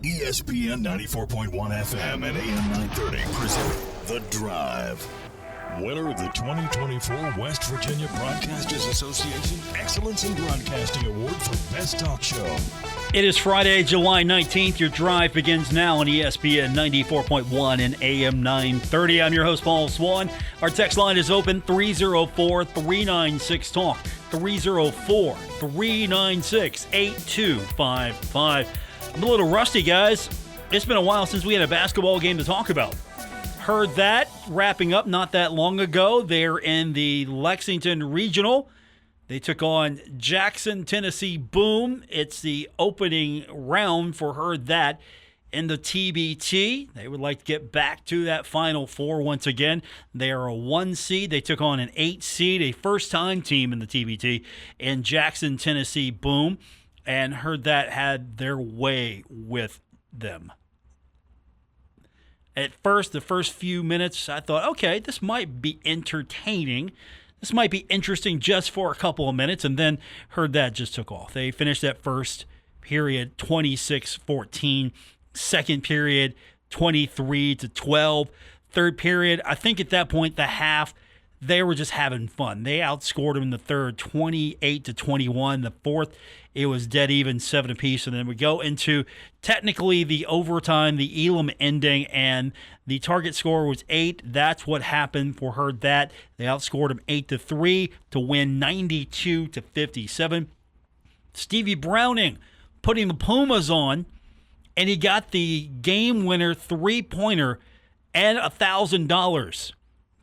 ESPN 94.1 FM and AM 930 present The Drive. Winner of the 2024 West Virginia Broadcasters Association Excellence in Broadcasting Award for Best Talk Show. It is Friday, July 19th. Your drive begins now on ESPN 94.1 and AM 930. I'm your host, Paul Swann. Our text line is open, 304-396-TALK, 304-396-8255. I'm a little rusty, guys. It's been a while since we had a basketball game to talk about. Heard that wrapping up not that long ago. They're in the Lexington Regional. They took on Jackson, Tennessee Boom. It's the opening round for Heard That in the TBT. They would like to get back to that Final Four once again. They are a 1 seed. They took on an 8 seed, a first-time team in the TBT, in Jackson, Tennessee Boom. And Heard That had their way with them. At first, the first few minutes, I thought, okay, this might be entertaining. This might be interesting just for a couple of minutes, and then Heard That just took off. They finished that first period 26-14. Second period 23-12. Third period, I think at that point, the half, they were just having fun. They outscored them in the third 28-21. The fourth, it was dead even, 7 apiece. And then we go into technically the overtime, the Elam ending, and the target score was 8. That's what happened for Heard That. They outscored them 8-3 to win 92-57. Stevie Browning putting the Pumas on, and he got the game winner 3-pointer and $1,000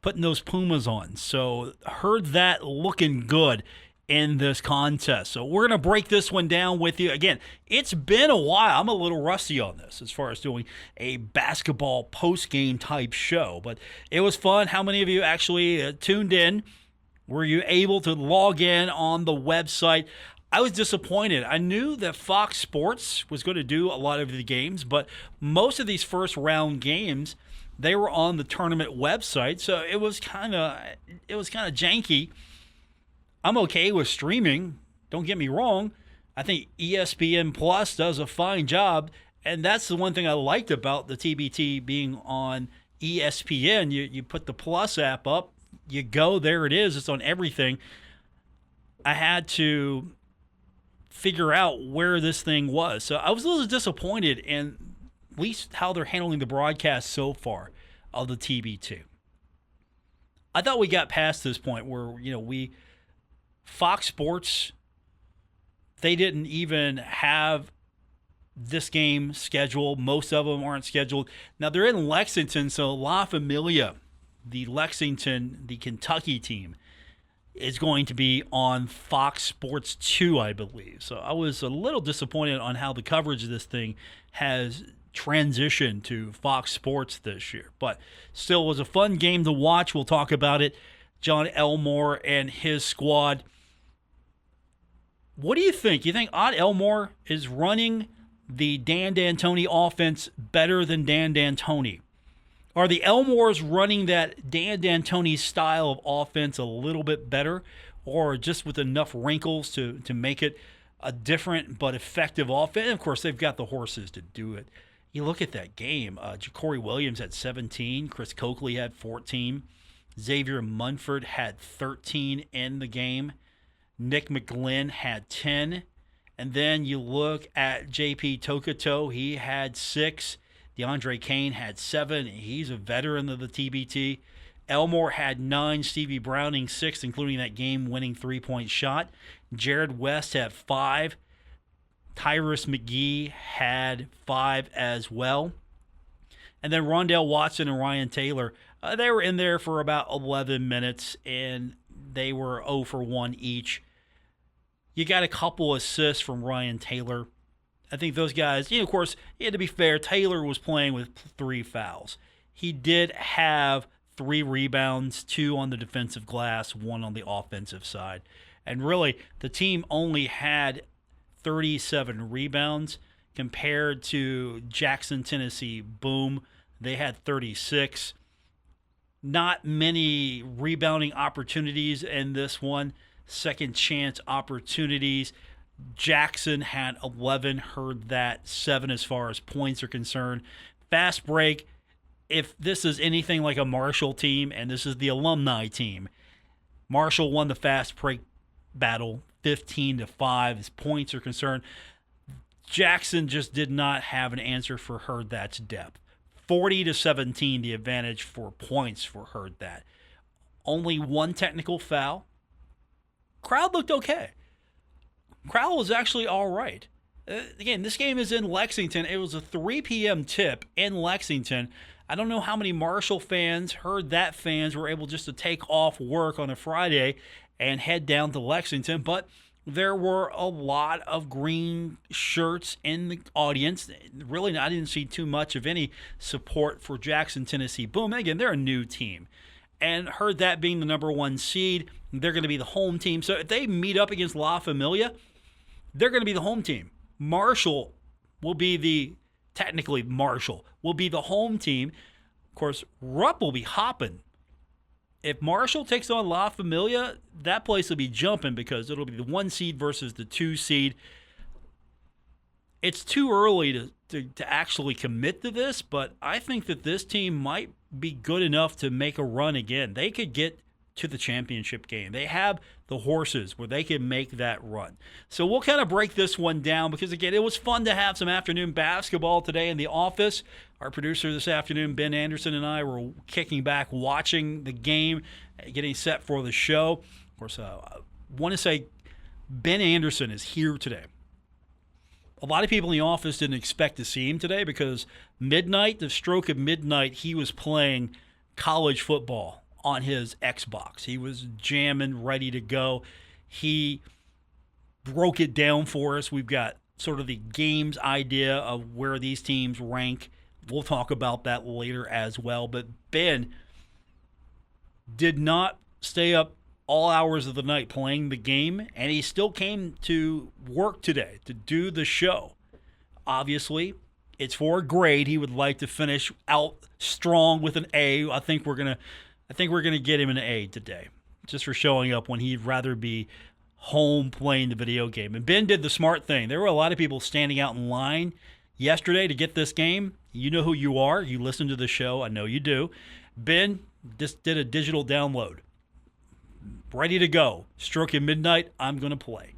putting those Pumas on. So Heard That looking good in this contest. So we're going to break this one down with you. Again, it's been a while. I'm a little rusty on this as far as doing a basketball post-game type show, but it was fun. How many of you actually tuned in? Were you able to log in on the website? I was disappointed. I knew that Fox Sports was going to do a lot of the games, but most of these first round games, they were on the tournament website, so it was kind of janky. I'm okay with streaming. Don't get me wrong. I think ESPN Plus does a fine job, and that's the one thing I liked about the TBT being on ESPN. You put the Plus app up, you go, there it is. It's on everything. I had to figure out where this thing was. So I was a little disappointed in at least how they're handling the broadcast so far of the TBT. I thought we got past this point where, Fox Sports, they didn't even have this game scheduled. Most of them aren't scheduled. Now, they're in Lexington, so La Familia, the Kentucky team, is going to be on Fox Sports 2, I believe. So I was a little disappointed on how the coverage of this thing has transitioned to Fox Sports this year. But still, it was a fun game to watch. We'll talk about it. John Elmore and his squad. What do you think? You think Odd Elmore is running the Dan D'Antoni offense better than Dan D'Antoni? Are the Elmores running that Dan D'Antoni style of offense a little bit better, or just with enough wrinkles to make it a different but effective offense? And of course, they've got the horses to do it. You look at that game. Ja'Cory Williams had 17. Chris Coakley had 14. Xavier Munford had 13 in the game. Nick McGlynn had 10. And then you look at J.P. Tokoto. He had 6. DeAndre Kane had 7. He's a veteran of the TBT. Elmore had 9. Stevie Browning 6, including that game-winning three-point shot. Jared West had 5. Tyrus McGee had 5 as well. And then Rondell Watson and Ryan Taylor, they were in there for about 11 minutes, and they were 0 for 1 each. You got a couple assists from Ryan Taylor. I think those guys, of course, to be fair, Taylor was playing with 3 fouls. He did have 3 rebounds, 2 on the defensive glass, 1 on the offensive side. And really, the team only had 37 rebounds compared to Jackson, Tennessee Boom. They had 36. Not many rebounding opportunities in this one. Second chance opportunities. Jackson had 11, heard that 7 as far as points are concerned. Fast break, if this is anything like a Marshall team, and this is the alumni team, Marshall won the fast break battle 15-5 as points are concerned. Jackson just did not have an answer for Heard That's depth. 40-17 the advantage for points for Heard That. Only one technical foul. Crowd looked okay. Crowd was actually all right. Again, this game is in Lexington. It was a 3 p.m. tip in Lexington. I don't know how many Marshall fans, Heard That fans, were able just to take off work on a Friday and head down to Lexington, but there were a lot of green shirts in the audience. Really, I didn't see too much of any support for Jackson, Tennessee Boom. Again, they're a new team. And Heard That being the number 1 seed, they're going to be the home team. So if they meet up against La Familia, they're going to be the home team. Marshall will be Marshall will be the home team. Of course, Rupp will be hopping. If Marshall takes on La Familia, that place will be jumping because it'll be the 1 seed versus the 2 seed. It's too early to actually commit to this, but I think that this team might be good enough to make a run again. They could get to the championship game. They have the horses where they can make that run. So we'll kind of break this one down because, again, it was fun to have some afternoon basketball today in the office. Our producer this afternoon, Ben Anderson, and I were kicking back, watching the game, getting set for the show. Of course, I want to say Ben Anderson is here today. A lot of people in the office didn't expect to see him today because the stroke of midnight, he was playing college football on his Xbox. He was jamming, ready to go. He broke it down for us. We've got sort of the game's idea of where these teams rank. We'll talk about that later as well. But Ben did not stay up all hours of the night playing the game, and he still came to work today to do the show. Obviously, it's for a grade. He would like to finish out strong with an A. I think we're gonna get him an A today, just for showing up when he'd rather be home playing the video game. And Ben did the smart thing. There were a lot of people standing out in line yesterday to get this game. You know who you are. You listen to the show. I know you do. Ben just did a digital download. Ready to go. Stroke at midnight, I'm going to play.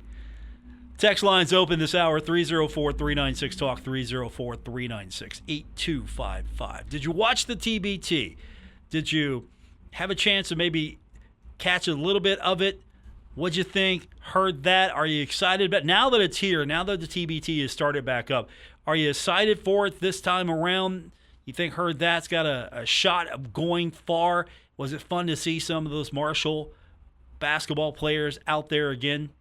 Text lines open this hour, 304-396-TALK, 304-396-8255. Did you watch the TBT? Did you have a chance to maybe catch a little bit of it? What'd you think? Heard that? Are you excited about it? Now that it's here, now that the TBT has started back up, are you excited for it this time around? You think Heard That's got a shot of going far? Was it fun to see some of those Marshall basketball players out there again?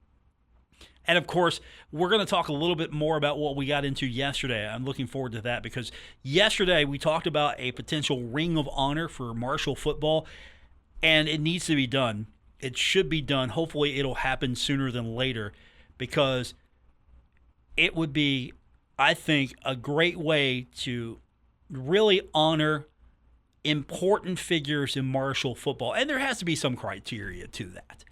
And, of course, we're going to talk a little bit more about what we got into yesterday. I'm looking forward to that because yesterday we talked about a potential ring of honor for Marshall football, and it needs to be done. It should be done. Hopefully it'll happen sooner than later because it would be, I think, a great way to really honor important figures in Marshall football. And there has to be some criteria to that.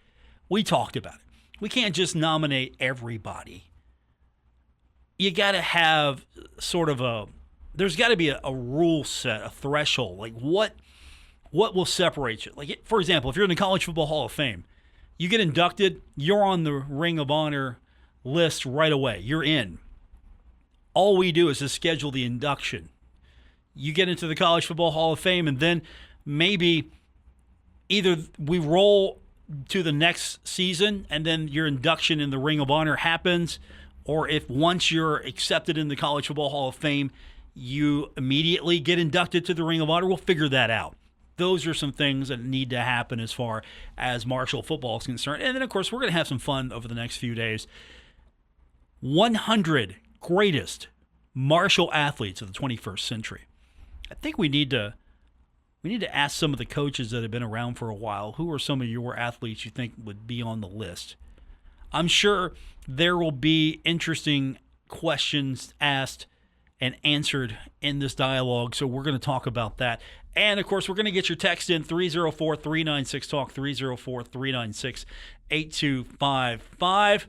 We talked about it. We can't just nominate everybody. You got to have sort of there's got to be a rule set, a threshold. Like what will separate you? Like, for example, if you're in the College Football Hall of Fame, you get inducted, you're on the Ring of Honor list right away. You're in. All we do is just schedule the induction. You get into the College Football Hall of Fame, and then maybe either we roll to the next season and then your induction in the Ring of Honor happens, or if once you're accepted in the College Football Hall of Fame, you immediately get inducted to the Ring of Honor. We'll figure that out. Those are some things that need to happen as far as Marshall football is concerned. And then, of course, we're going to have some fun over the next few days. 100 greatest Marshall athletes of the 21st century. I think we need to ask some of the coaches that have been around for a while, who are some of your athletes you think would be on the list? I'm sure there will be interesting questions asked and answered in this dialogue, so we're going to talk about that. And, of course, we're going to get your text in, 304-396-TALK, 304-396-8255.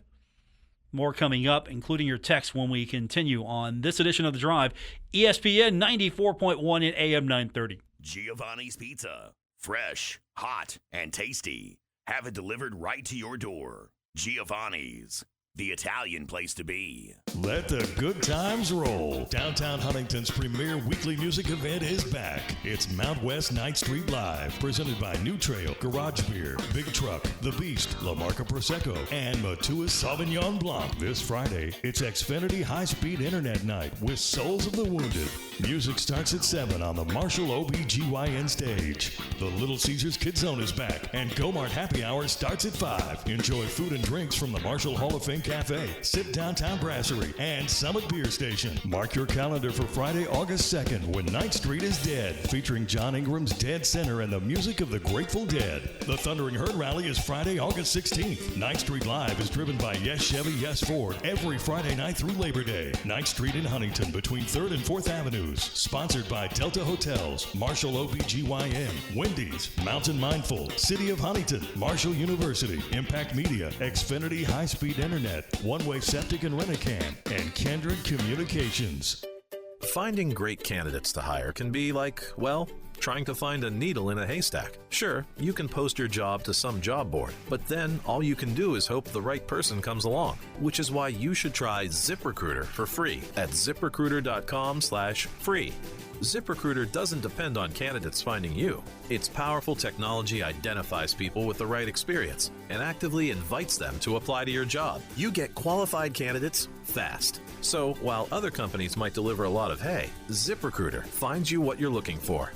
More coming up, including your text when we continue on this edition of The Drive, ESPN 94.1 and AM 930. Giovanni's Pizza. Fresh, hot, and tasty. Have it delivered right to your door. Giovanni's, the Italian place to be. Let the good times roll. Downtown Huntington's premier weekly music event is back. It's Mount West Ninth Street Live, presented by New Trail, Garage Beer, Big Truck, The Beast, La Marca Prosecco, and Matua Sauvignon Blanc. This Friday, it's Xfinity High-Speed Internet Night with Souls of the Wounded. Music starts at 7 on the Marshall OBGYN stage. The Little Caesars Kid Zone is back, and Gomart Happy Hour starts at 5. Enjoy food and drinks from the Marshall Hall of Fame Cafe, Sip Downtown Brasserie, and Summit Beer Station. Mark your calendar for Friday, August 2nd, when 9th Street is Dead, featuring John Ingram's Dead Center and the music of the Grateful Dead. The Thundering Herd Rally is Friday, August 16th. 9th Street Live is driven by Yes Chevy, Yes Ford every Friday night through Labor Day. 9th Street in Huntington between 3rd and 4th Avenues. Sponsored by Delta Hotels, Marshall OBGYN, Wendy's, Mountain Mindful, City of Huntington, Marshall University, Impact Media, Xfinity High-Speed Internet, One Way Septic and Rent-A-Can, and Kindred Communications. Finding great candidates to hire can be like, well, trying to find a needle in a haystack. Sure, you can post your job to some job board, but then all you can do is hope the right person comes along, which is why you should try ZipRecruiter for free at ziprecruiter.com/free. ZipRecruiter doesn't depend on candidates finding you. Its powerful technology identifies people with the right experience and actively invites them to apply to your job. You get qualified candidates fast. So while other companies might deliver a lot of hay, ZipRecruiter finds you what you're looking for.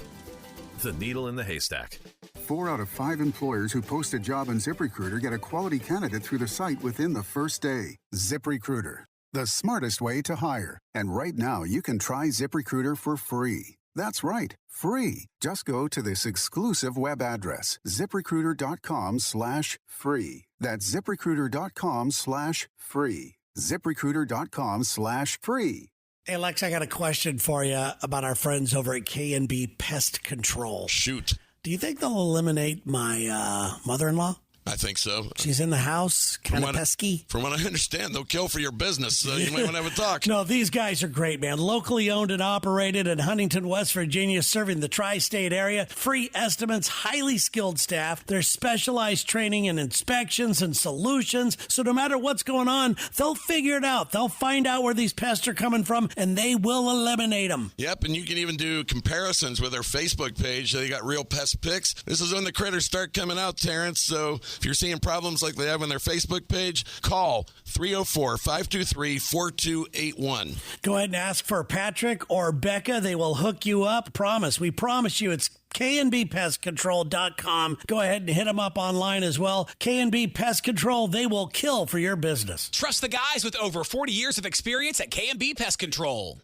The needle in the haystack. 4 out of 5 employers who post a job on ZipRecruiter get a quality candidate through the site within the first day. ZipRecruiter, the smartest way to hire. And right now, you can try ZipRecruiter for free. That's right, free. Just go to this exclusive web address, ziprecruiter.com/free. That's ziprecruiter.com/free. ziprecruiter.com/free. Hey, Lex, I got a question for you about our friends over at K&B Pest Control. Shoot. Do you think they'll eliminate my mother-in-law? I think so. She's in the house, kind of pesky. From what I understand, they'll kill for your business, so you might want to have a talk. No, these guys are great, man. Locally owned and operated in Huntington, West Virginia, serving the tri-state area. Free estimates, highly skilled staff. There's specialized training and inspections and solutions. So no matter what's going on, they'll figure it out. They'll find out where these pests are coming from, and they will eliminate them. Yep, and you can even do comparisons with their Facebook page. They got real pest pics. This is when the critters start coming out, Terrence, so if you're seeing problems like they have on their Facebook page, call 304-523-4281. Go ahead and ask for Patrick or Becca. They will hook you up. Promise. We promise you it's KNBPestControl.com. Go ahead and hit them up online as well. K&B Pest Control, they will kill for your business. Trust the guys with over 40 years of experience at K&B Pest Control.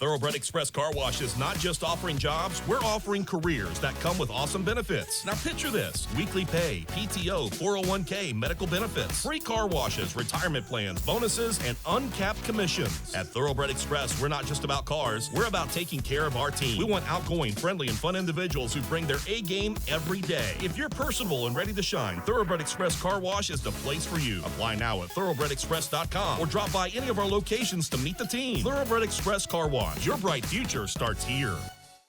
Thoroughbred Express Car Wash is not just offering jobs, we're offering careers that come with awesome benefits. Now picture this: weekly pay, PTO, 401k, medical benefits, free car washes, retirement plans, bonuses, and uncapped commissions. At Thoroughbred Express, we're not just about cars, we're about taking care of our team. We want outgoing, friendly, and fun individuals who bring their A game every day. If you're personable and ready to shine, Thoroughbred Express Car Wash is the place for you. Apply now at thoroughbredexpress.com or drop by any of our locations to meet the team. Thoroughbred Express Car Wash. Your bright future starts here.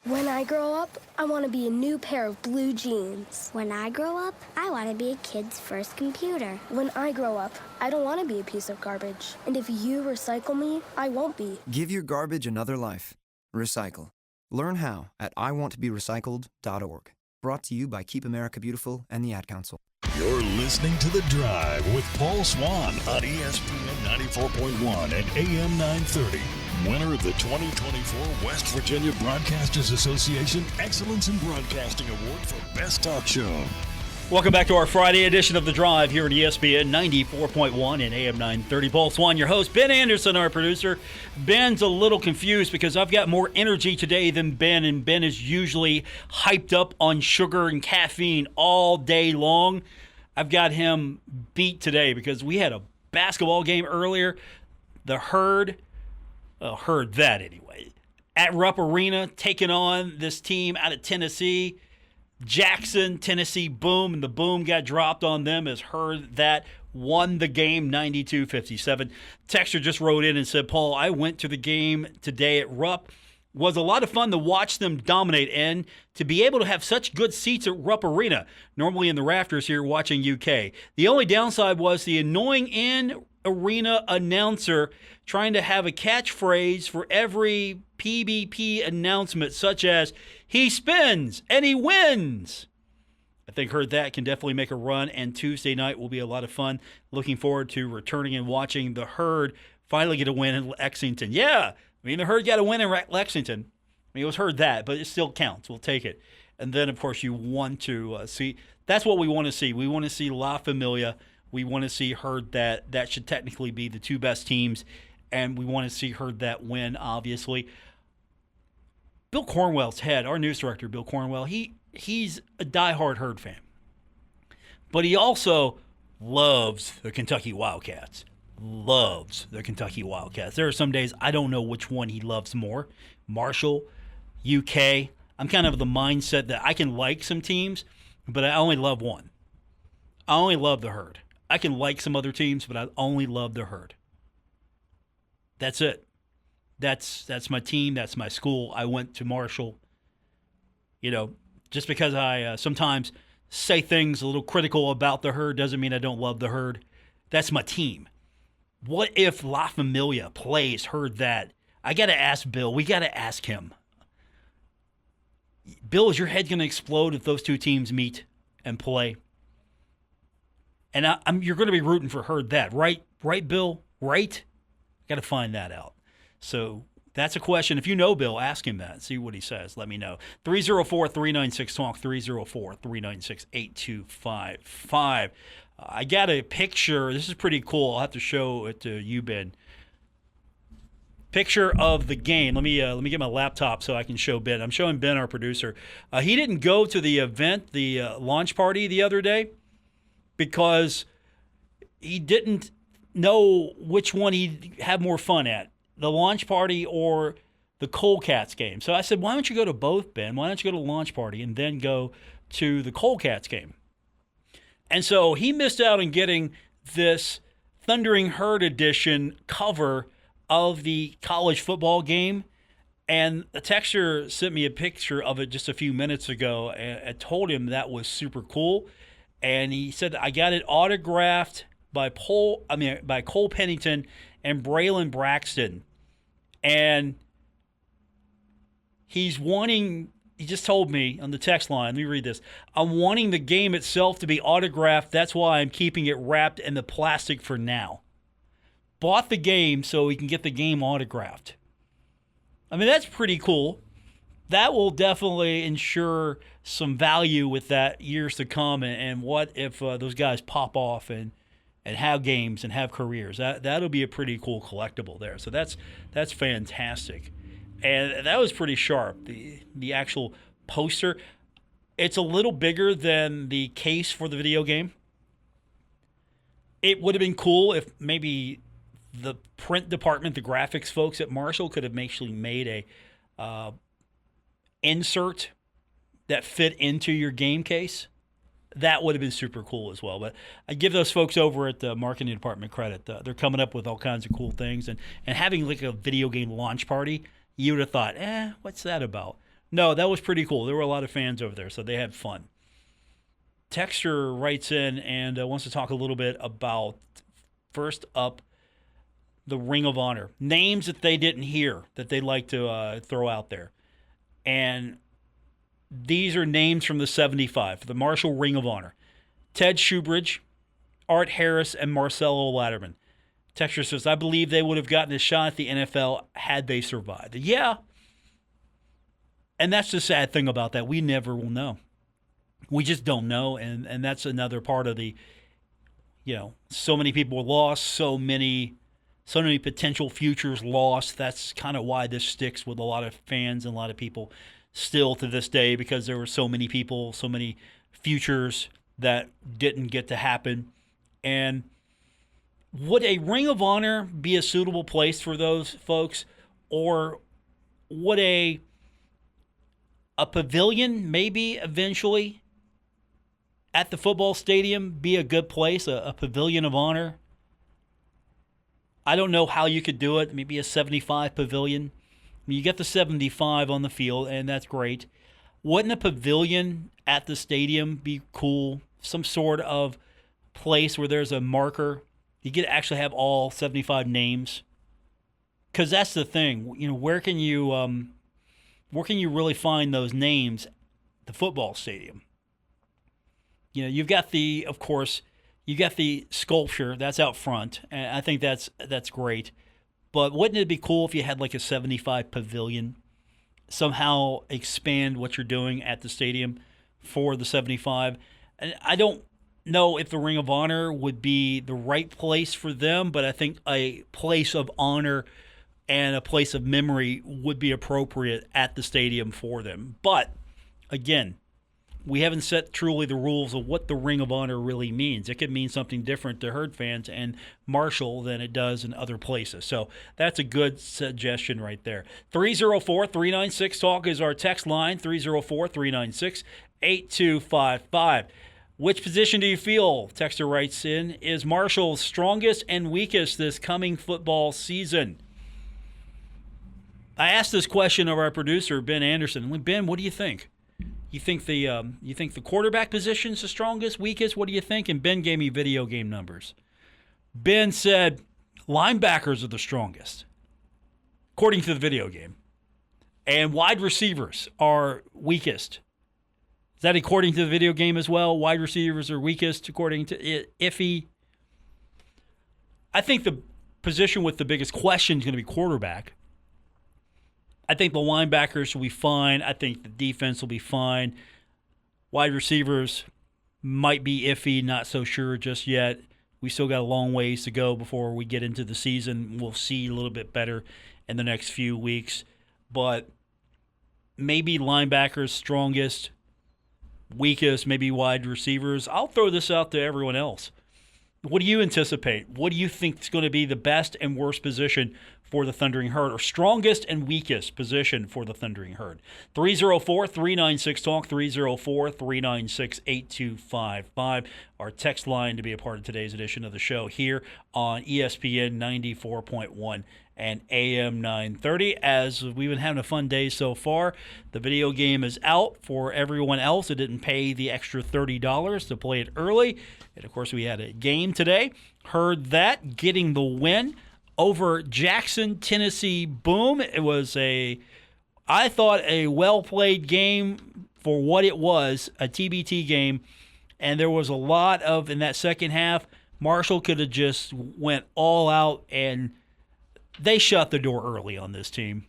When I grow up, I want to be a new pair of blue jeans. When I grow up, I want to be a kid's first computer. When I grow up, I don't want to be a piece of garbage. And if you recycle me, I won't be. Give your garbage another life. Recycle. Learn how at iwanttoberecycled.org. Brought to you by Keep America Beautiful and the Ad Council. You're listening to The Drive with Paul Swann on ESPN 94.1 and AM 930. Winner of the 2024 West Virginia Broadcasters Association Excellence in Broadcasting Award for Best Talk Show. Welcome back to our Friday edition of The Drive here at ESPN 94.1 and AM 930. Paul Swann, your host. Ben Anderson, our producer. Ben's a little confused because I've got more energy today than Ben, and Ben is usually hyped up on sugar and caffeine all day long. I've got him beat today because we had a basketball game earlier. The Herd, heard that anyway, at Rupp Arena, taking on this team out of Tennessee. Jackson, Tennessee, boom, and the boom got dropped on them as Heard that won the game 92-57. Texter just wrote in and said, Paul, I went to the game today at Rupp. Was a lot of fun to watch them dominate and to be able to have such good seats at Rupp Arena, normally in the rafters here watching UK. The only downside was the annoying in-arena announcer trying to have a catchphrase for every PBP announcement, such as, he spins and he wins. I think Heard That can definitely make a run, and Tuesday night will be a lot of fun. Looking forward to returning and watching the Herd finally get a win in Lexington. Yeah, I mean, the Herd got a win in Lexington. I mean, it was Heard That, but it still counts. We'll take it. And then, of course, you want to see. That's what we want to see. We want to see La Familia. We want to see Heard That. That should technically be the two best teams. And we want to see Heard That win, obviously. Bill Cornwell's head, our news director, Bill Cornwell, he's a diehard Herd fan. But he also loves the Kentucky Wildcats. Loves the Kentucky Wildcats. There are some days I don't know which one he loves more. Marshall, UK. I'm kind of the mindset that I can like some teams, but I only love one. I only love the Herd. I can like some other teams, but I only love the Herd. That's it. That's my team. That's my school. I went to Marshall. You know, just because I sometimes say things a little critical about the Herd doesn't mean I don't love the Herd. That's my team. What if La Familia plays Heard That? I got to ask Bill. We got to ask him. Bill, is your head going to explode if those two teams meet and play? And you're going to be rooting for Heard That, right? Right, Bill? Right? Got to find that out. So that's a question. If you know Bill, ask him that. See what he says. Let me know. 304-396-TALK, 304-396-8255. I got a picture. This is pretty cool. I'll have to show it to you, Ben. Picture of the game. Let me get my laptop so I can show Ben. I'm showing Ben, our producer. He didn't go to the event, the launch party the other day, because he didn't know which one he'd have more fun at, the launch party or the Coldcats game. So I said, why don't you go to both, Ben? Why don't you go to the launch party and then go to the Coldcats game? And so he missed out on getting this Thundering Herd edition cover of the college football game. And the texter sent me a picture of it just a few minutes ago, and I told him that was super cool. And he said, I got it autographed by Cole Pennington and Braylon Braxton. And he just told me on the text line, let me read this. I'm wanting the game itself to be autographed. That's why I'm keeping it wrapped in the plastic for now. Bought the game so he can get the game autographed. I mean, that's pretty cool. That will definitely ensure some value with that years to come. And what if those guys pop off and have games and have careers? That'll be a pretty cool collectible there. So that's fantastic. And that was pretty sharp. The actual poster, it's a little bigger than the case for the video game. It would have been cool if maybe the print department, the graphics folks at Marshall could have actually made a insert that fit into your game case. That would have been super cool as well. But I give those folks over at the marketing department credit. They're coming up with all kinds of cool things. And having like a video game launch party, you would have thought, what's that about? No, that was pretty cool. There were a lot of fans over there, so they had fun. Texter writes in and wants to talk a little bit about, first up, the Ring of Honor. Names that they didn't hear that they'd like to throw out there. And these are names from the 75, the Marshall Ring of Honor. Ted Shoebridge, Art Harris, and Marcelo Latterman. Texture says, I believe they would have gotten a shot at the NFL had they survived. Yeah. And that's the sad thing about that. We never will know. We just don't know. And that's another part of the, so many people were lost, so many potential futures lost. That's kind of why this sticks with a lot of fans and a lot of people still to this day, because there were so many people, so many futures that didn't get to happen. And would a Ring of Honor be a suitable place for those folks? Or would a pavilion maybe eventually at the football stadium be a good place, a pavilion of honor? I don't know how you could do it. Maybe a 75 pavilion. I mean, you get the 75 on the field, and that's great. Wouldn't a pavilion at the stadium be cool? Some sort of place where there's a marker. You could actually have all 75 names. Because that's the thing. You know, where can you really find those names? The football stadium. You know, you've got the sculpture that's out front, and I think that's great. But wouldn't it be cool if you had like a 75 pavilion? Somehow expand what you're doing at the stadium for the 75. And I don't know if the Ring of Honor would be the right place for them, but I think a place of honor and a place of memory would be appropriate at the stadium for them. But again, we haven't set truly the rules of what the Ring of Honor really means. It could mean something different to Herd fans and Marshall than it does in other places. So that's a good suggestion right there. 304-396-TALK is our text line, 304-396-8255. Which position do you feel, texter writes in, is Marshall's strongest and weakest this coming football season? I asked this question of our producer, Ben Anderson. Ben, what do you think? You think the quarterback position's the strongest, weakest? What do you think? And Ben gave me video game numbers. Ben said linebackers are the strongest, according to the video game. And wide receivers are weakest. Is that according to the video game as well? Wide receivers are weakest according to Iffy. I think the position with the biggest question is going to be quarterback. I think the linebackers will be fine. I think the defense will be fine. Wide receivers might be iffy, not so sure just yet. We still got a long ways to go before we get into the season. We'll see a little bit better in the next few weeks. But maybe linebackers strongest, weakest, maybe wide receivers. I'll throw this out to everyone else. What do you anticipate? What do you think is going to be the best and worst position for the Thundering Herd, or strongest and weakest position for the Thundering Herd? 304-396-TALK, 304-396-8255. Our text line to be a part of today's edition of the show here on ESPN 94.1 and AM 930. As we've been having a fun day so far, the video game is out for everyone else that didn't pay the extra $30 to play it early. And, of course, we had a game today. Heard that, getting the win over Jackson, Tennessee. Boom. It was I thought, a well-played game for what it was, a TBT game. And there was a lot of, in that second half, Marshall could have just went all out, and they shut the door early on this team.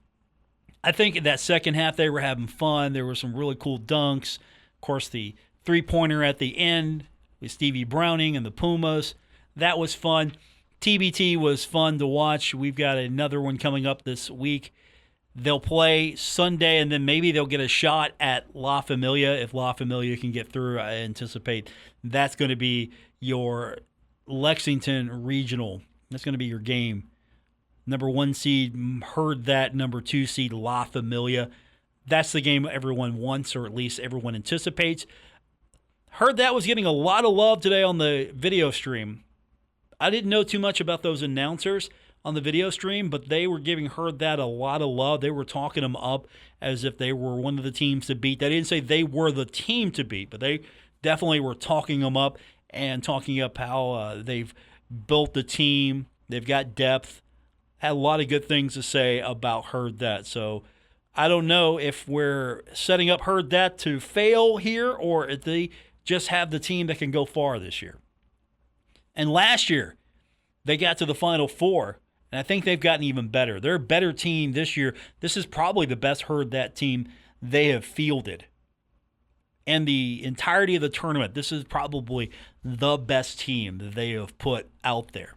I think in that second half they were having fun. There were some really cool dunks. Of course, the three-pointer at the end with Stevie Browning and the Pumas. That was fun. TBT was fun to watch. We've got another one coming up this week. They'll play Sunday, and then maybe they'll get a shot at La Familia if La Familia can get through. I anticipate that's going to be your Lexington Regional. That's going to be your game. Number 1 seed, Heard that. Number 2 seed, La Familia. That's the game everyone wants, or at least everyone anticipates. Heard that was getting a lot of love today on the video stream. I didn't know too much about those announcers on the video stream, but they were giving Heard that a lot of love. They were talking them up as if they were one of the teams to beat. They didn't say they were the team to beat, but they definitely were talking them up and talking up how they've built the team. They've got depth. Had a lot of good things to say about Heard that. So I don't know if we're setting up Heard that to fail here, or if they just have the team that can go far this year. And last year, they got to the Final Four, and I think they've gotten even better. They're a better team this year. This is probably the best Heard that team they have fielded. And the entirety of the tournament, this is probably the best team that they have put out there.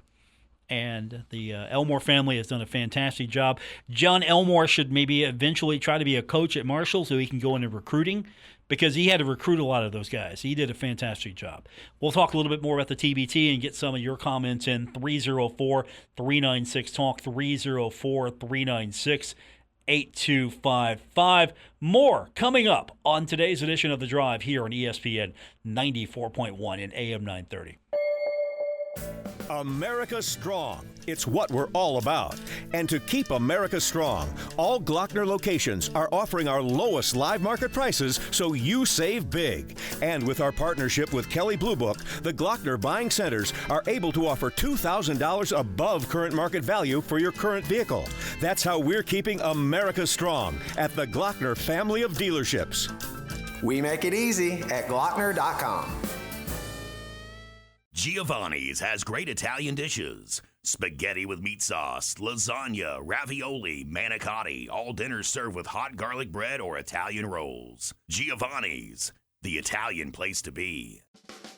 And the Elmore family has done a fantastic job. John Elmore should maybe eventually try to be a coach at Marshall so he can go into recruiting, because he had to recruit a lot of those guys. He did a fantastic job. We'll talk a little bit more about the TBT and get some of your comments in. 304-396-TALK, 866-8255. More coming up on today's edition of The Drive here on ESPN 94.1 and AM 930. America Strong. It's what we're all about. And to keep America strong, all Glockner locations are offering our lowest live market prices so you save big. And with our partnership with Kelley Blue Book, the Glockner buying centers are able to offer $2,000 above current market value for your current vehicle. That's how we're keeping America strong at the Glockner family of dealerships. We make it easy at Glockner.com. Giovanni's has great Italian dishes. Spaghetti with meat sauce, lasagna, ravioli, manicotti, all dinners served with hot garlic bread or Italian rolls. Giovanni's, the Italian place to be.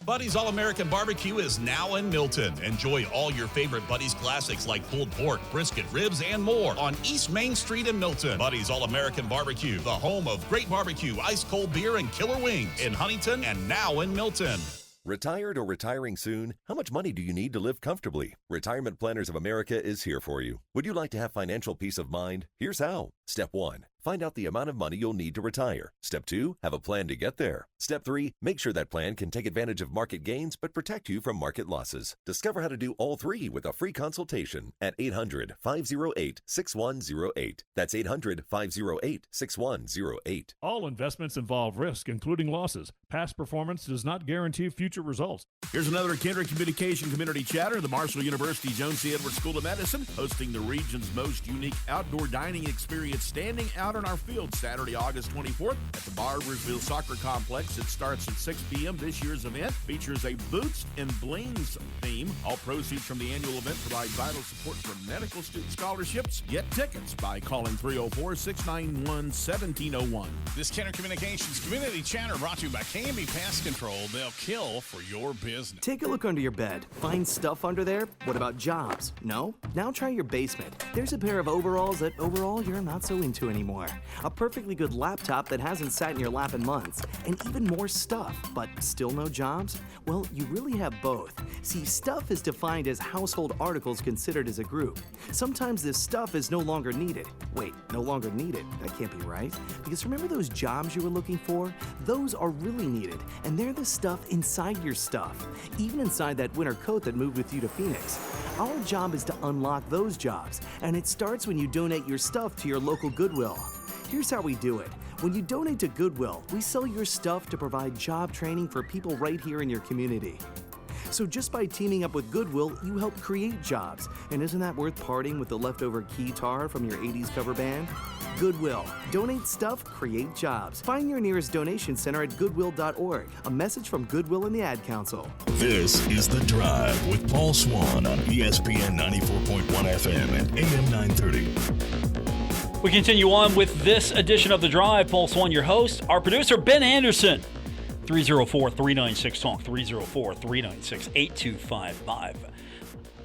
Buddy's All-American Barbecue is now in Milton. Enjoy all your favorite Buddy's classics like pulled pork, brisket, ribs, and more on East Main Street in Milton. Buddy's All-American Barbecue, the home of great barbecue, ice-cold beer, and killer wings in Huntington and now in Milton. Retired or retiring soon? How much money do you need to live comfortably? Retirement Planners of America is here for you. Would you like to have financial peace of mind? Here's how. Step 1. Find out the amount of money you'll need to retire. Step 2. Have a plan to get there. Step 3. Make sure that plan can take advantage of market gains but protect you from market losses. Discover how to do all three with a free consultation at 800-508-6108. That's 800-508-6108. All investments involve risk, including losses. Past performance does not guarantee future results. Here's another Kendrick Communication Community Chatter. The Marshall University Jones C. Edwards School of Medicine hosting the region's most unique outdoor dining experience, standing out on our field Saturday, August 24th at the Barbersville Soccer Complex. It starts at 6 p.m. This year's event features a Boots and Blings theme. All proceeds from the annual event provide vital support for medical student scholarships. Get tickets by calling 304-691-1701. This Kendrick Communications Community Chatter brought to you by K&B Pest Control. They'll kill for your business. Take a look under your bed. Find stuff under there? What about jobs? No? Now try your basement. There's a pair of overalls that overall you're not so into anymore. A perfectly good laptop that hasn't sat in your lap in months. And even more stuff, but still no jobs? Well, you really have both. See, stuff is defined as household articles considered as a group. Sometimes this stuff is no longer needed. Wait, no longer needed? That can't be right. Because remember those jobs you were looking for? Those are really needed, and they're the stuff inside your stuff. Even inside that winter coat that moved with you to Phoenix. Our job is to unlock those jobs, and it starts when you donate your stuff to your local Goodwill. Here's how we do it. When you donate to Goodwill, we sell your stuff to provide job training for people right here in your community. So just by teaming up with Goodwill, you help create jobs. And isn't that worth parting with the leftover keytar from your 80s cover band? Goodwill. Donate stuff, create jobs. Find your nearest donation center at goodwill.org. A message from Goodwill and the Ad Council. This is The Drive with Paul Swann on ESPN 94.1 FM and AM 930. We continue on with this edition of The Drive. Paul Swann, your host. Our producer, Ben Anderson. 304-396-TALK. 304-396-8255.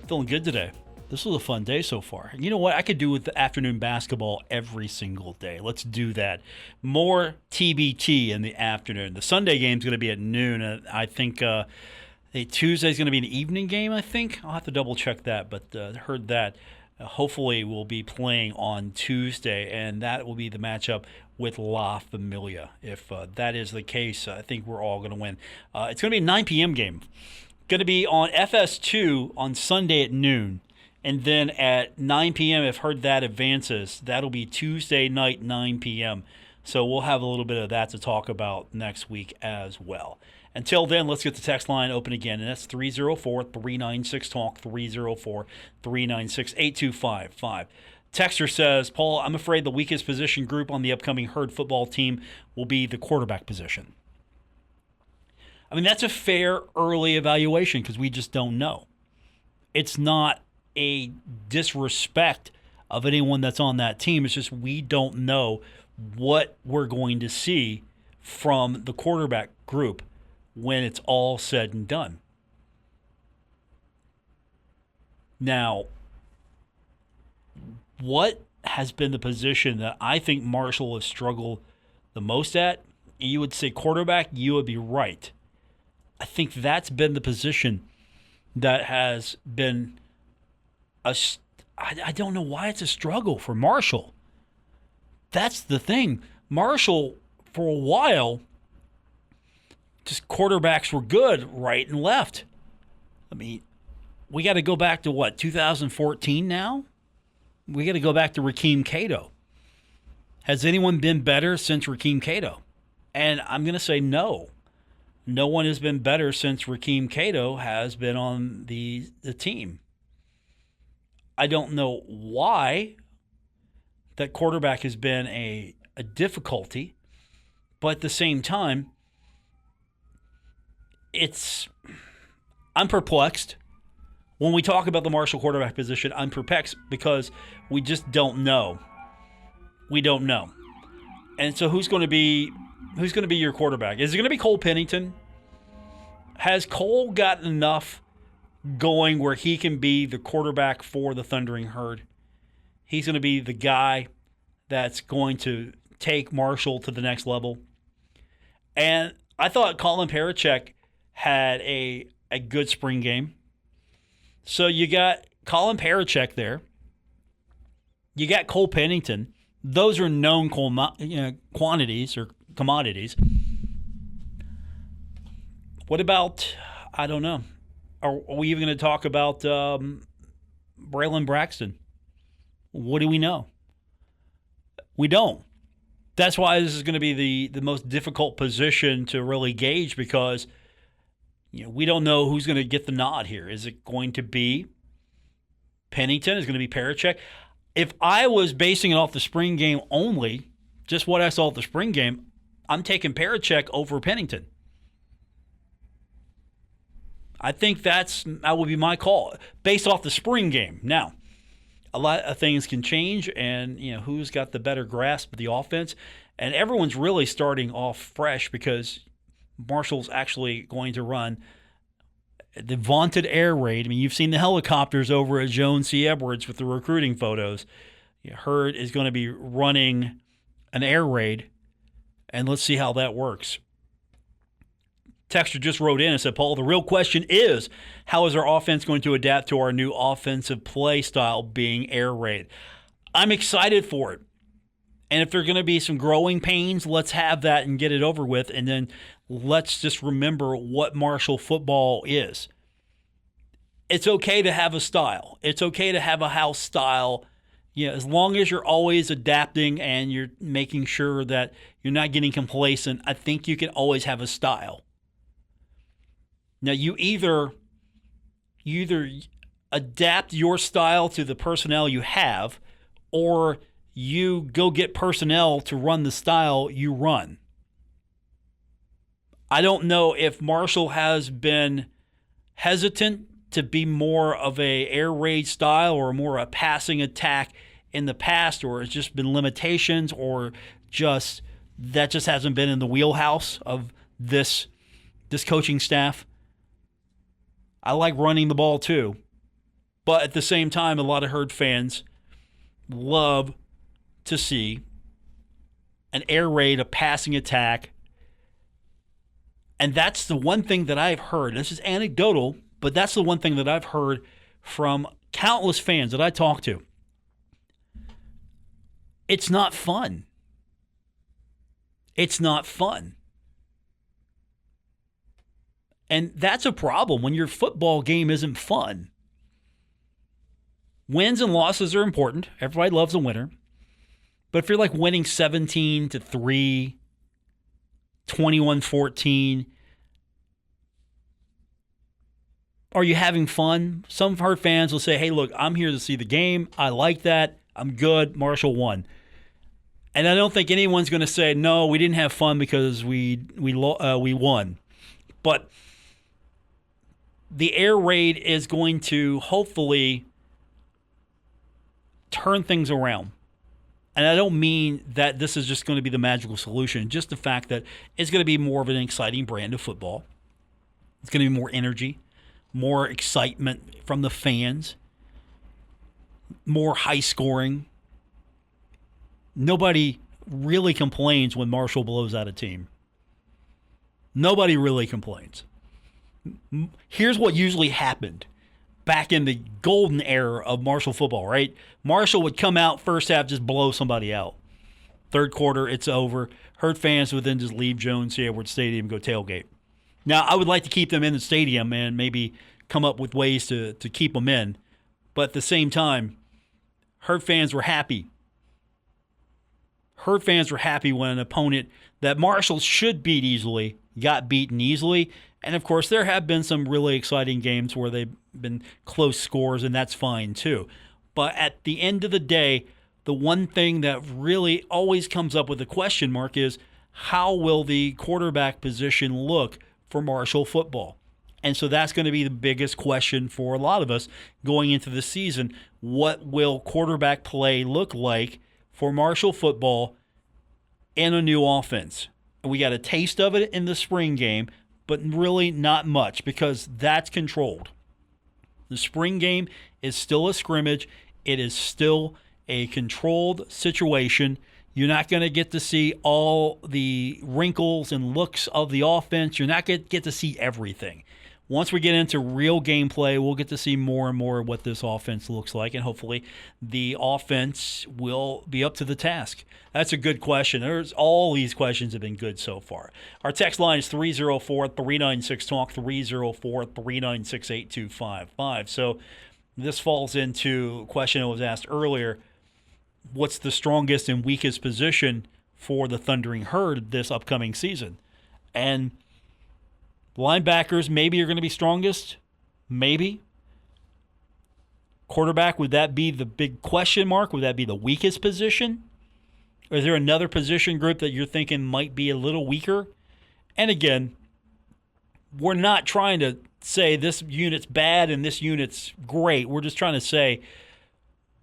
Feeling good today. This was a fun day so far. You know what? I could do with the afternoon basketball every single day. Let's do that. More TBT in the afternoon. The Sunday game's going to be at noon. I think Tuesday's going to be an evening game, I think. I'll have to double-check that, but heard that. Hopefully we'll be playing on Tuesday, and that will be the matchup with La Familia. If that is the case, I think we're all going to win. It's going to be a 9 p.m. game. Going to be on FS2 on Sunday at noon. And then at 9 p.m., if heard that advances, that'll be Tuesday night, 9 p.m. So we'll have a little bit of that to talk about next week as well. Until then, let's get the text line open again, and that's 304-396-TALK, 304-396-8255. Texter says, Paul, I'm afraid the weakest position group on the upcoming Herd football team will be the quarterback position. I mean, that's a fair early evaluation because we just don't know. It's not a disrespect of anyone that's on that team. It's just we don't know what we're going to see from the quarterback group when it's all said and done. Now, what has been the position that I think Marshall has struggled the most at? You would say quarterback, you would be right. I think that's been the position that has been I don't know why it's a struggle for Marshall. That's the thing. Marshall, for a while, just quarterbacks were good right and left. I mean, we got to go back to what, 2014 now? We got to go back to Rakeem Cato. Has anyone been better since Rakeem Cato? And I'm going to say no. No one has been better since Rakeem Cato has been on the team. I don't know why that quarterback has been a difficulty, but at the same time, I'm perplexed. When we talk about the Marshall quarterback position, I'm perplexed because we just don't know. We don't know. And so who's going to be your quarterback? Is it going to be Cole Pennington? Has Cole gotten enough going where he can be the quarterback for the Thundering Herd? He's going to be the guy that's going to take Marshall to the next level. And I thought Colin Parachek had a good spring game. So you got Colin Parachek there. You got Cole Pennington. Those are known quantities or commodities. What about, I don't know, are we even going to talk about Braylon Braxton? What do we know? We don't. That's why this is going to be the most difficult position to really gauge because we don't know who's going to get the nod here. Is it going to be Pennington? Is it going to be Parachek? If I was basing it off the spring game only, just what I saw at the spring game, I'm taking Parachek over Pennington. I think that would be my call based off the spring game. Now, a lot of things can change, and who's got the better grasp of the offense, and everyone's really starting off fresh because Marshall's actually going to run the vaunted air raid. I mean, you've seen the helicopters over at Jones C. Edwards with the recruiting photos. Herd is going to be running an air raid, and let's see how that works. Texter just wrote in and said, Paul, the real question is, how is our offense going to adapt to our new offensive play style being air raid? I'm excited for it. And if there are going to be some growing pains, let's have that and get it over with. And then let's just remember what Marshall football is. It's okay to have a style. It's okay to have a house style. As long as you're always adapting and you're making sure that you're not getting complacent, I think you can always have a style. Now, you either adapt your style to the personnel you have, or you go get personnel to run the style you run. I don't know if Marshall has been hesitant to be more of a air raid style or more a passing attack in the past, or it's just been limitations, or that just hasn't been in the wheelhouse of this coaching staff. I like running the ball too. But at the same time, a lot of Herd fans love to see an air raid, a passing attack. And that's the one thing that I've heard. This is anecdotal, but that's the one thing that I've heard from countless fans that I talk to. It's not fun. It's not fun. And that's a problem when your football game isn't fun. Wins and losses are important. Everybody loves a winner. But if you're like winning 17-3, 21-14, are you having fun? Some of our fans will say, hey, look, I'm here to see the game. I like that. I'm good. Marshall won. And I don't think anyone's going to say, no, we didn't have fun because we won. But the air raid is going to hopefully turn things around. And I don't mean that this is just going to be the magical solution, just the fact that it's going to be more of an exciting brand of football. It's going to be more energy, more excitement from the fans, more high scoring. Nobody really complains when Marshall blows out a team. Nobody really complains. Here's what usually happened back in the golden era of Marshall football, right? Marshall would come out first half, just blow somebody out. Third quarter, it's over. Herd fans would then just leave Jones C. Edwards Stadium and go tailgate. Now, I would like to keep them in the stadium and maybe come up with ways to keep them in. But at the same time, Herd fans were happy. Herd fans were happy when an opponent that Marshall should beat easily got beaten easily. And, of course, there have been some really exciting games where they've been close scores, and that's fine too. But at the end of the day, the one thing that really always comes up with a question mark is how will the quarterback position look for Marshall football? And so that's going to be the biggest question for a lot of us going into the season. What will quarterback play look like for Marshall football in a new offense? And we got a taste of it in the spring game, but really not much because that's controlled. The spring game is still a scrimmage. It is still a controlled situation. You're not going to get to see all the wrinkles and looks of the offense. You're not going to get to see everything. Once we get into real gameplay, we'll get to see more and more of what this offense looks like, and hopefully the offense will be up to the task. That's a good question. All these questions have been good so far. Our text line is 304-396-TALK, 304-396-8255. So this falls into a question that was asked earlier. What's the strongest and weakest position for the Thundering Herd this upcoming season? And linebackers maybe are going to be strongest. Maybe. Quarterback, would that be the big question mark? Would that be the weakest position? Or is there another position group that you're thinking might be a little weaker? And again, we're not trying to say this unit's bad and this unit's great. We're just trying to say,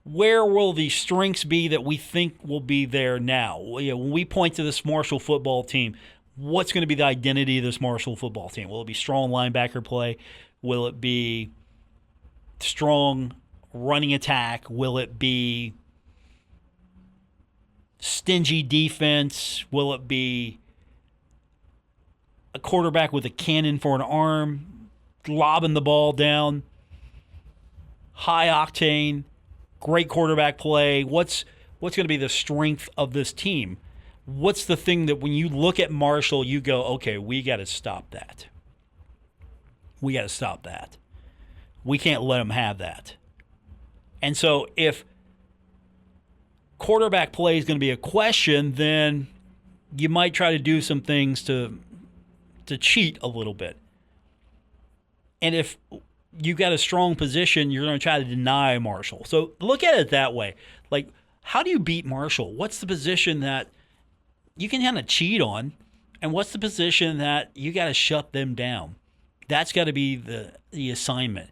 where will the strengths be that we think will be there now? When we point to this Marshall football team, what's going to be the identity of this Marshall football team? Will it be strong linebacker play? Will it be strong running attack? Will it be stingy defense? Will it be a quarterback with a cannon for an arm, lobbing the ball down, high octane, great quarterback play? What's going to be the strength of this team? What's the thing that when you look at Marshall, you go, okay, we got to stop that. We got to stop that. We can't let them have that. And so if quarterback play is going to be a question, then you might try to do some things to cheat a little bit. And if you got a strong position, you're going to try to deny Marshall. So look at it that way. Like, how do you beat Marshall? What's the position that you can kind of cheat on, and what's the position that you got to shut them down? That's got to be the assignment.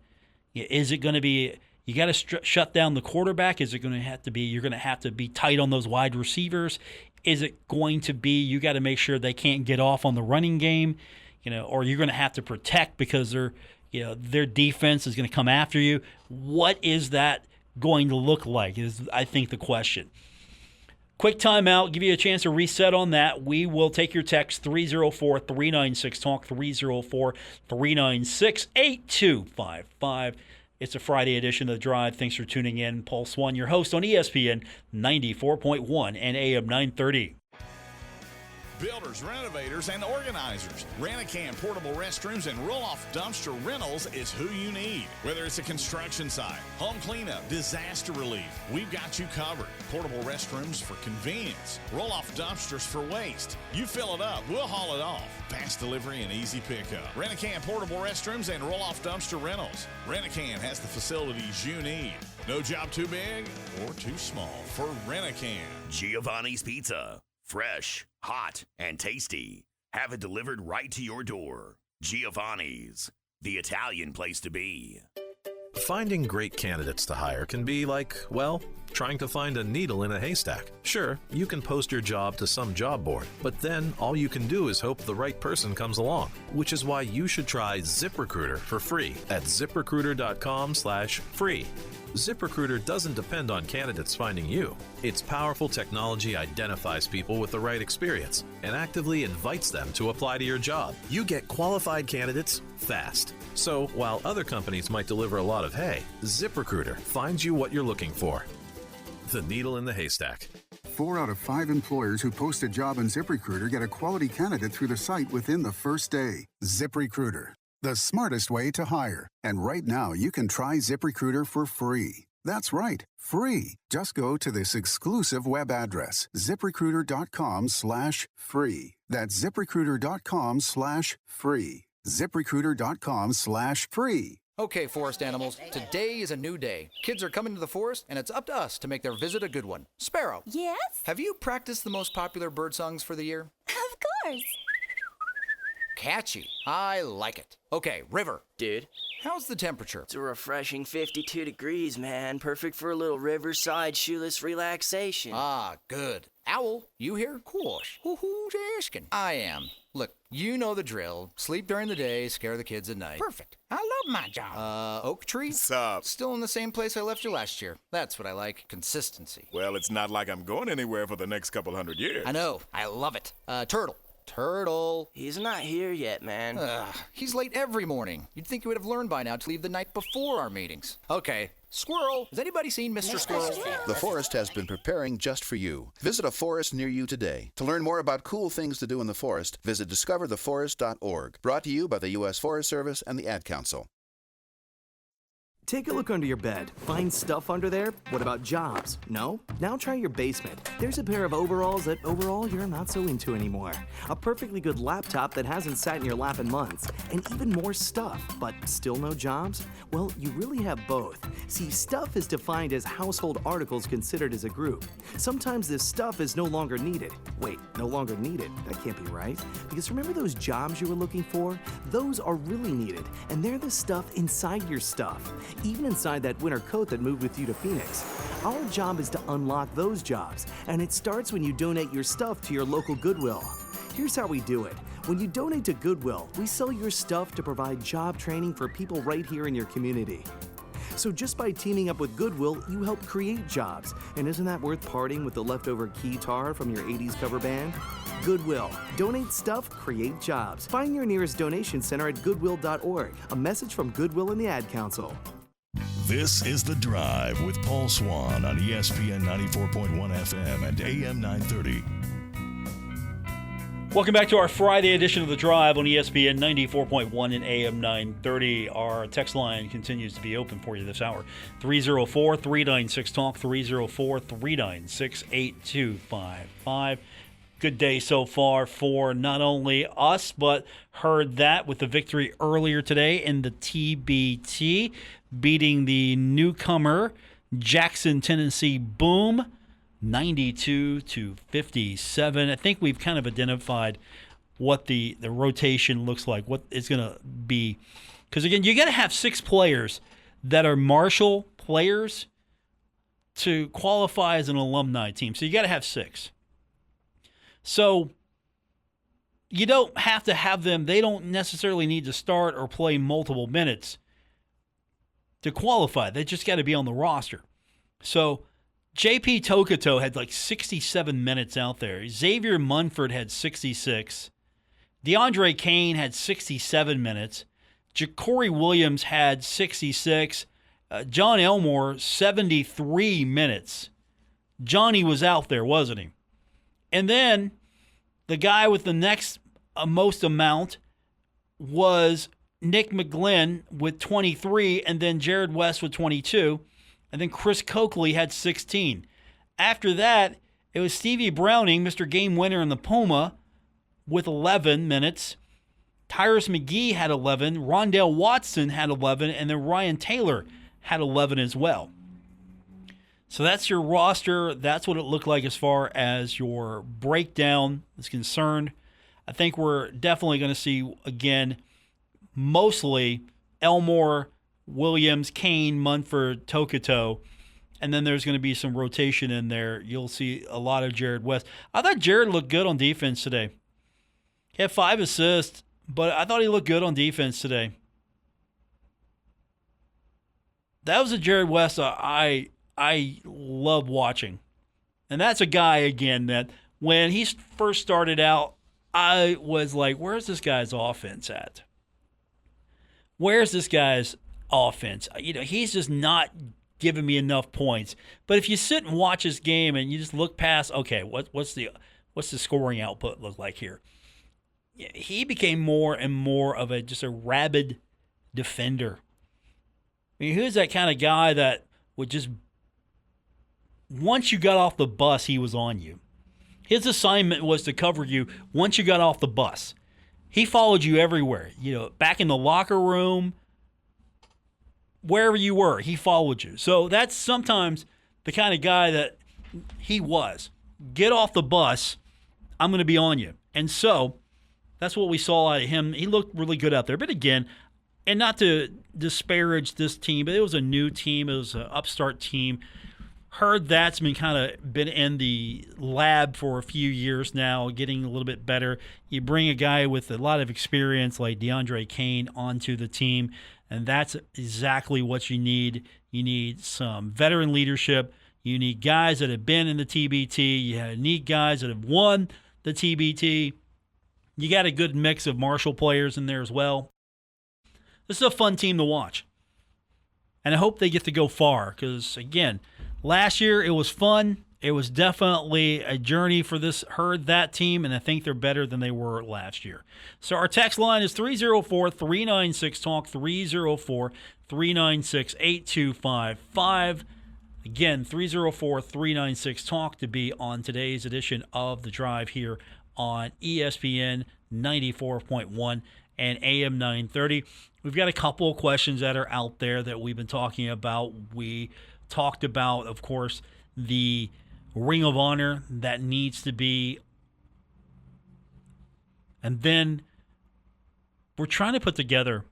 Is it going to be you got to shut down the quarterback? Is it going to have to be you're going to have to be tight on those wide receivers? Is it going to be you got to make sure they can't get off on the running game, or you're going to have to protect because their defense is going to come after you? What is that going to look like is, I think, the question. Quick timeout, give you a chance to reset on that. We will take your text, 304-396-TALK, 304-396-8255. It's a Friday edition of The Drive. Thanks for tuning in. Paul Swann, your host on ESPN 94.1 and AM 930. Builders, renovators, and organizers. Rent-A-Can portable restrooms and roll-off dumpster rentals is who you need. Whether it's a construction site, home cleanup, disaster relief, we've got you covered. Portable restrooms for convenience, roll-off dumpsters for waste. You fill it up, we'll haul it off. Fast delivery and easy pickup. Rent-A-Can portable restrooms and roll-off dumpster rentals. Rent-A-Can has the facilities you need. No job too big or too small for Rent-A-Can. Giovanni's Pizza. Fresh, hot, and tasty. Have it delivered right to your door. Giovanni's, the Italian place to be. Finding great candidates to hire can be like, well, trying to find a needle in a haystack. Sure, you can post your job to some job board, but then all you can do is hope the right person comes along, which is why you should try ZipRecruiter for free at ZipRecruiter.com/free. ZipRecruiter doesn't depend on candidates finding you. Its powerful technology identifies people with the right experience and actively invites them to apply to your job. You get qualified candidates fast. So while other companies might deliver a lot of hay, ZipRecruiter finds you what you're looking for. The needle in the haystack. 4 out of 5 employers who post a job on ZipRecruiter get a quality candidate through the site within the first day. ZipRecruiter, the smartest way to hire. And right now, you can try ZipRecruiter for free. That's right, free. Just go to this exclusive web address, ZipRecruiter.com/free. That's ZipRecruiter.com/free. ZipRecruiter.com/free. Okay, forest animals, today is a new day. Kids are coming to the forest, and it's up to us to make their visit a good one. Sparrow. Yes? Have you practiced the most popular bird songs for the year? Of course. Catchy. I like it. Okay, River. Dude. How's the temperature? It's a refreshing 52 degrees, man. Perfect for a little riverside shoeless relaxation. Ah, good. Owl, you here? Course. Who's asking? I am. Look, you know the drill. Sleep during the day, scare the kids at night. Perfect. I love my job. Oak tree? What's up? Still in the same place I left you last year. That's what I like. Consistency. Well, it's not like I'm going anywhere for the next couple hundred years. I know. I love it. Turtle. Turtle. He's not here yet, man. He's late every morning. You'd think he would have learned by now to leave the night before our meetings. Okay. Squirrel. Has anybody seen Mr. Squirrel? The forest has been preparing just for you. Visit a forest near you today. To learn more about cool things to do in the forest, visit discovertheforest.org. Brought to you by the U.S. Forest Service and the Ad Council. Take a look under your bed. Find stuff under there? What about jobs? No? Now try your basement. There's a pair of overalls that overall you're not so into anymore. A perfectly good laptop that hasn't sat in your lap in months. And even more stuff, but still no jobs? Well, you really have both. See, stuff is defined as household articles considered as a group. Sometimes this stuff is no longer needed. Wait, no longer needed? That can't be right. Because remember those jobs you were looking for? Those are really needed, and they're the stuff inside your stuff. Even inside that winter coat that moved with you to Phoenix. Our job is to unlock those jobs, and it starts when you donate your stuff to your local Goodwill. Here's how we do it. When you donate to Goodwill, we sell your stuff to provide job training for people right here in your community. So just by teaming up with Goodwill, you help create jobs. And isn't that worth parting with the leftover keytar from your 80s cover band? Goodwill. Donate stuff, create jobs. Find your nearest donation center at goodwill.org. A message from Goodwill and the Ad Council. This is The Drive with Paul Swann on ESPN 94.1 FM and AM 930. Welcome back to our Friday edition of The Drive on ESPN 94.1 and AM 930. Our text line continues to be open for you this hour. 304-396-TALK, 304-396-8255. Good day so far for not only us, but heard that with the victory earlier today in the TBT, beating the newcomer Jackson, Tennessee Boom, 92-57. I think we've kind of identified what the rotation looks like, what it's going to be. Because, again, you got to have 6 players that are Marshall players to qualify as an alumni team. So you got to have 6. So you don't have to have them. They don't necessarily need to start or play multiple minutes to qualify. They just got to be on the roster. So J.P. Tokoto had like 67 minutes out there. Xavier Munford had 66. DeAndre Kane had 67 minutes. Ja'Cory Williams had 66. John Elmore, 73 minutes. Johnny was out there, wasn't he? And then the guy with the next most amount was Nick McGlynn with 23, and then Jared West with 22, and then Chris Coakley had 16. After that, it was Stevie Browning, Mr. Game Winner in the Puma, with 11 minutes. Tyrus McGee had 11. Rondell Watson had 11, and then Ryan Taylor had 11 as well. So that's your roster. That's what it looked like as far as your breakdown is concerned. I think we're definitely going to see, again, mostly Elmore, Williams, Kane, Munford, Tokoto, and then there's going to be some rotation in there. You'll see a lot of Jared West. I thought Jared looked good on defense today. He had 5 assists, but I thought he looked good on defense today. That was a Jared West I love watching. And that's a guy, again, that when he first started out, I was like, where's this guy's offense at? Where's this guy's offense? You know, he's just not giving me enough points. But if you sit and watch this game and you just look past, okay, what's the scoring output look like here? He became more and more of just a rabid defender. I mean, he was that kind of guy that would just, once you got off the bus, he was on you. His assignment was to cover you once you got off the bus. He followed you everywhere. Back in the locker room, wherever you were, he followed you. So that's sometimes the kind of guy that he was. Get off the bus, I'm going to be on you. And so that's what we saw out of him. He looked really good out there. But again, and not to disparage this team, but it was a new team. It was an upstart team. Heard that's been in the lab for a few years now, getting a little bit better. You bring a guy with a lot of experience like DeAndre Kane onto the team, and that's exactly what you need. You need some veteran leadership. You need guys that have been in the TBT. You need guys that have won the TBT. You got a good mix of Marshall players in there as well. This is a fun team to watch. And I hope they get to go far because, again, last year it was fun. It was definitely a journey for this that team, and I think they're better than they were last year. So our text line is 304-396-TALK, 304-396-8255. Again, 304-396-TALK to be on today's edition of The Drive here on ESPN 94.1 and AM 930. We've got a couple of questions that are out there that we've been talking about. We talked about, of course, the Ring of Honor that needs to be. And then we're trying to put together,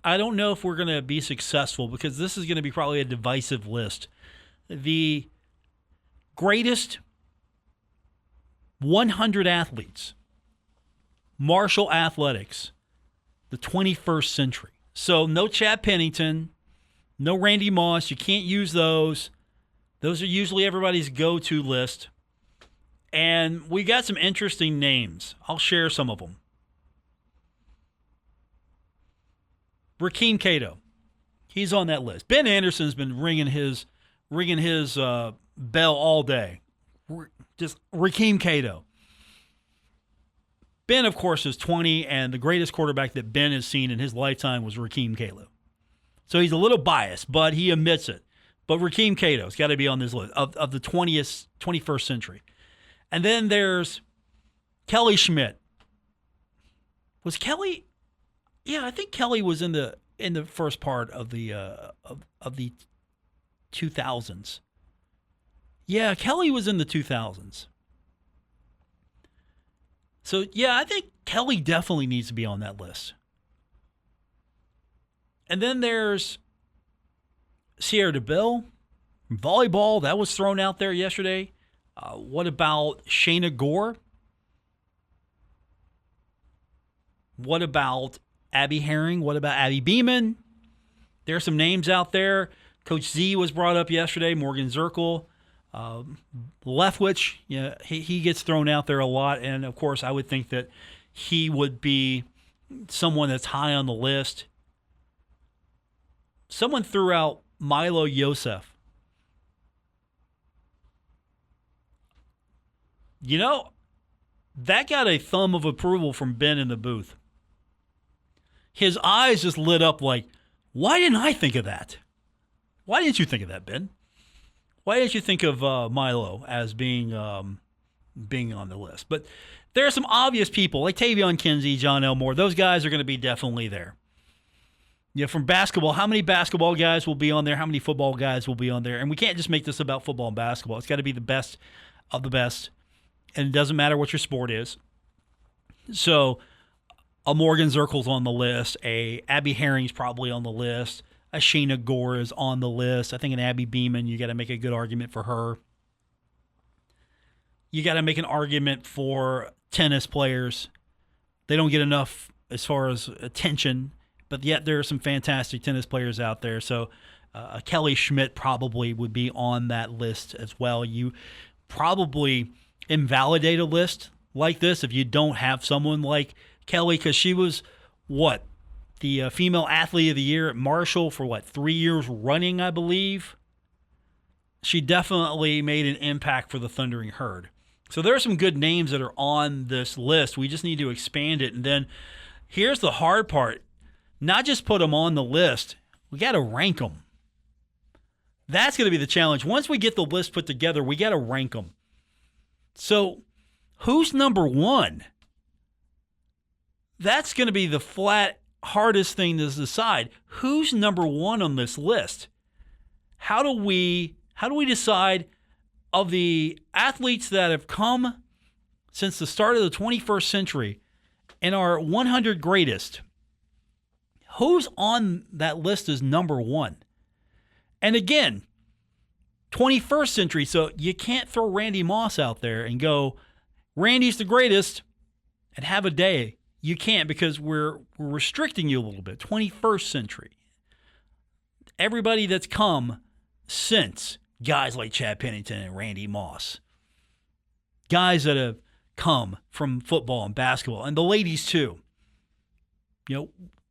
I don't know if we're going to be successful because this is going to be probably a divisive list. The greatest 100 athletes, Marshall Athletics, the 21st century. So no Chad Pennington, no Randy Moss. You can't use those. Those are usually everybody's go-to list. And we got some interesting names. I'll share some of them. Rakeem Cato. He's on that list. Ben Anderson's been ringing his bell all day. Just Rakeem Cato. Ben, of course, is 20, and the greatest quarterback that Ben has seen in his lifetime was Rakeem Cato. So he's a little biased, but he admits it. But Rakeem Cato's got to be on this list of the 21st century. And then there's Kelly Schmidt. Was Kelly? Yeah, I think Kelly was in the first part of the 2000s. Yeah, Kelly was in the 2000s. So, yeah, I think Kelly definitely needs to be on that list. And then there's Sierra DeBille. Volleyball, that was thrown out there yesterday. What about Shayna Gore? What about Abby Herring? What about Abby Beeman? There are some names out there. Coach Z was brought up yesterday, Morgan Zirkle. Leftwich, he gets thrown out there a lot, and of course I would think that he would be someone that's high on the list. Someone threw out Milo Yosef. That got a thumb of approval from Ben in the booth. His eyes just lit up like, why didn't I think of that? Why didn't you think of that, Ben? Why didn't you think of Milo as being on the list? But there are some obvious people like Tavion Kinsey, John Elmore. Those guys are going to be definitely there. From basketball, how many basketball guys will be on there? How many football guys will be on there? And we can't just make this about football and basketball. It's got to be the best of the best. And it doesn't matter what your sport is. So a Morgan Zirkle's on the list. A Abby Herring's probably on the list. A Shayna Gore is on the list. I think an Abby Beeman, you got to make a good argument for her. You got to make an argument for tennis players. They don't get enough as far as attention, but yet there are some fantastic tennis players out there. So Kelly Schmidt probably would be on that list as well. You probably invalidate a list like this if you don't have someone like Kelly, because she was, the female athlete of the year at Marshall for 3 years running, I believe. she definitely made an impact for the Thundering Herd. So there are some good names that are on this list. We just need to expand it. And then here's the hard part. Not just put them on the list, we got to rank them. That's going to be the challenge. Once we get the list put together, we got to rank them. So who's number one? That's going to be the flat hardest thing to decide. Who's number one on this list? How do we decide of the athletes that have come since the start of the 21st century and are 100 greatest? Who's on that list as number one? And again, 21st century, so you can't throw Randy Moss out there and go, Randy's the greatest, and have a day. You can't, because we're restricting you a little bit. 21st century. Everybody that's come since, guys like Chad Pennington and Randy Moss, guys that have come from football and basketball, and the ladies too.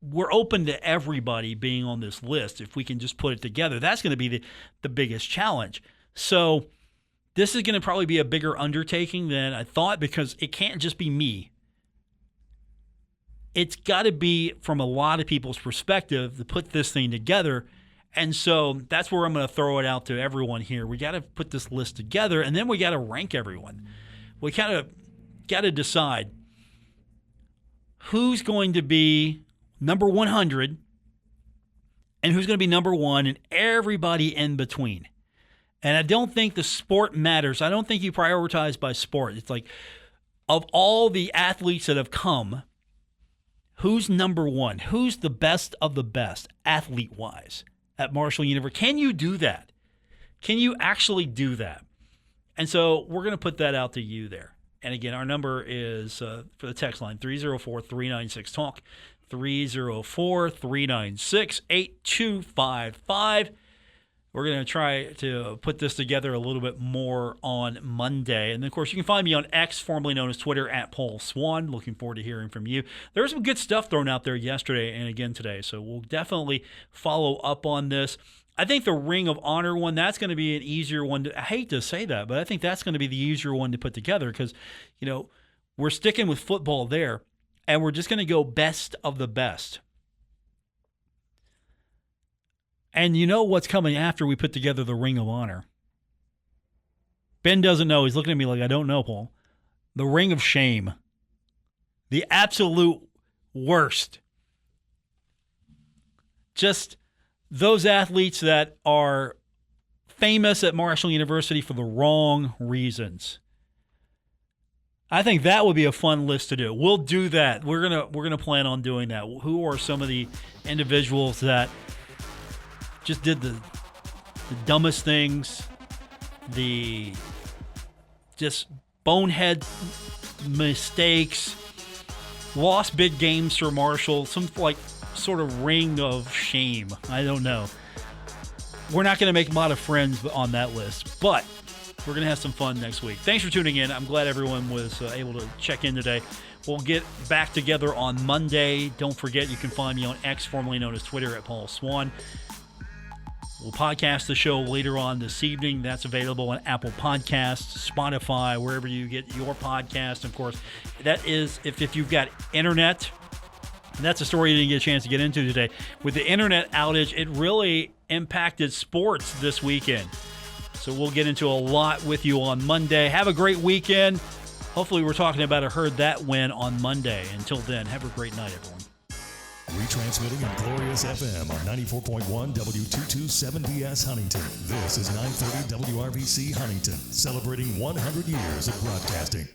We're open to everybody being on this list if we can just put it together. That's going to be the biggest challenge. So this is going to probably be a bigger undertaking than I thought, because it can't just be me. It's got to be from a lot of people's perspective to put this thing together. And so that's where I'm going to throw it out to everyone here. We got to put this list together, and then we got to rank everyone. We kind of got to decide who's going to be number 100 and who's going to be number one, and everybody in between. And I don't think the sport matters. I don't think you prioritize by sport. It's like, of all the athletes that have come, who's number one? Who's the best of the best athlete-wise at Marshall University? Can you do that? Can you actually do that? And so we're going to put that out to you there. And again, our number is for the text line, 304-396-TALK, 304-396-8255. We're going to try to put this together a little bit more on Monday. And, of course, you can find me on X, formerly known as Twitter, at Paul Swann. Looking forward to hearing from you. There was some good stuff thrown out there yesterday and again today, so we'll definitely follow up on this. I think the Ring of Honor one, that's going to be an easier one. I hate to say that, but I think that's going to be the easier one to put together because, we're sticking with football there, and we're just going to go best of the best. And you know what's coming after we put together the Ring of Honor? Ben doesn't know. He's looking at me like, I don't know, Paul. The Ring of Shame. The absolute worst. Just those athletes that are famous at Marshall University for the wrong reasons. I think that would be a fun list to do. We'll do that. We're gonna plan on doing that. Who are some of the individuals that just did the dumbest things, the just bonehead mistakes, lost big games for Marshall, some like sort of ring of shame. I don't know. We're not going to make a lot of friends on that list, but we're going to have some fun next week. Thanks for tuning in. I'm glad everyone was able to check in today. We'll get back together on Monday. Don't forget, you can find me on X, formerly known as Twitter, at Paul Swann. We'll podcast the show later on this evening. That's available on Apple Podcasts, Spotify, wherever you get your podcast. Of course, that is if you've got internet. And that's a story you didn't get a chance to get into today. With the internet outage, it really impacted sports this weekend. So we'll get into a lot with you on Monday. Have a great weekend. Hopefully we're talking about a Heard That win on Monday. Until then, have a great night, everyone. Retransmitting on Glorious FM on 94.1 W227BS Huntington. This is 930 WRVC Huntington, celebrating 100 years of broadcasting.